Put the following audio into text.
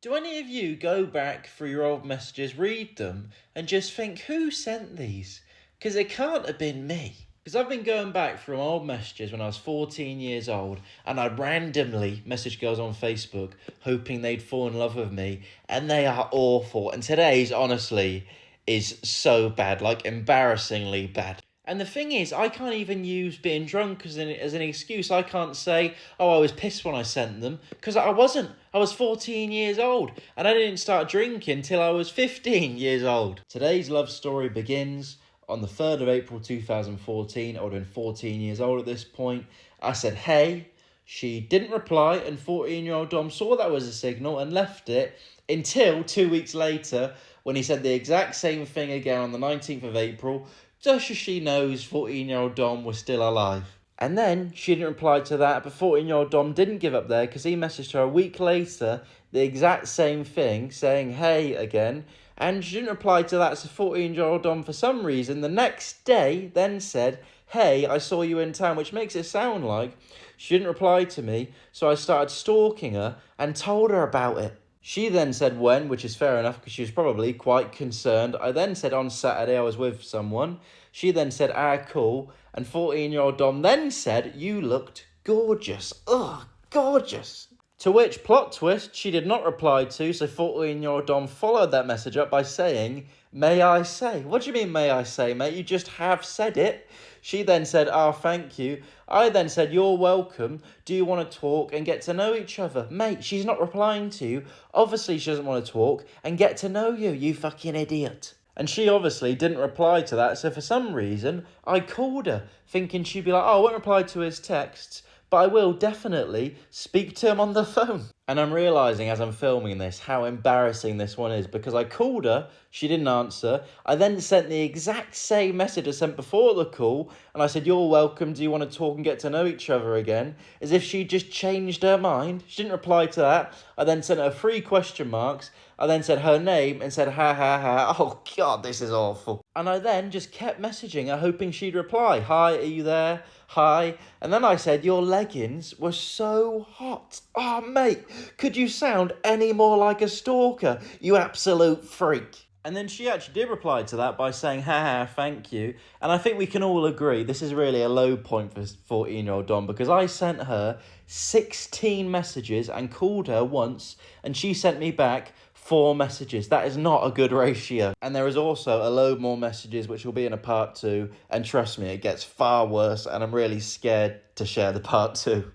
Do any of you go back through your old messages, read them, and just think, who sent these? Because it can't have been me. Because I've been going back through old messages when I was 14 years old, and I randomly messaged girls on Facebook, hoping they'd fall in love with me, and they are awful. And today's, honestly, is so bad, like embarrassingly bad. And the thing is, I can't even use being drunk as an excuse. I can't say, oh, I was pissed when I sent them, because I wasn't. I was 14 years old, and I didn't start drinking till I was 15 years old. Today's love story begins on the 3rd of April 2014. I would have been 14 years old at this point. I said, hey. She didn't reply, and 14-year-old Dom saw that was a signal and left it until 2 weeks later when he said the exact same thing again on the 19th of April, just as she knows 14-year-old Dom was still alive. And then she didn't reply to that, but 14-year-old Dom didn't give up there because he messaged her a week later, the exact same thing, saying hey again, and she didn't reply to that, so 14-year-old Dom, for some reason, the next day then said, hey, I saw you in town, which makes it sound like she didn't reply to me, so I started stalking her and told her about it. She then said when, which is fair enough because she was probably quite concerned. I then said on Saturday I was with someone. She then said, cool. And 14-year-old Dom then said, you looked gorgeous. Ugh, gorgeous. To which, plot twist, she did not reply to, so 14-year-old Dom followed that message up by saying, may I say? What do you mean, may I say, mate? You just have said it. She then said, thank you. I then said, you're welcome. Do you want to talk and get to know each other? Mate, she's not replying to you. Obviously, she doesn't want to talk and get to know you, you fucking idiot. And she obviously didn't reply to that, so for some reason, I called her, thinking she'd be like, I won't reply to his texts, but I will definitely speak to him on the phone. And I'm realising as I'm filming this how embarrassing this one is, because I called her, she didn't answer. I then sent the exact same message I sent before the call, and I said, you're welcome, do you want to talk and get to know each other again? As if she just changed her mind. She didn't reply to that. I then sent her 3 question marks. I then said her name and said, ha ha ha. Oh God, this is awful. And I then just kept messaging her, hoping she'd reply. Hi, are you there? Hi. And then I said, your leggings were so hot. Oh, mate, could you sound any more like a stalker, you absolute freak? And then she actually did reply to that by saying, ha, thank you. And I think we can all agree this is really a low point for 14-year-old Dom, because I sent her 16 messages and called her once, and she sent me back 4 messages. That is not a good ratio. And there is also a load more messages, which will be in a part 2. And trust me, it gets far worse, and I'm really scared to share the part 2.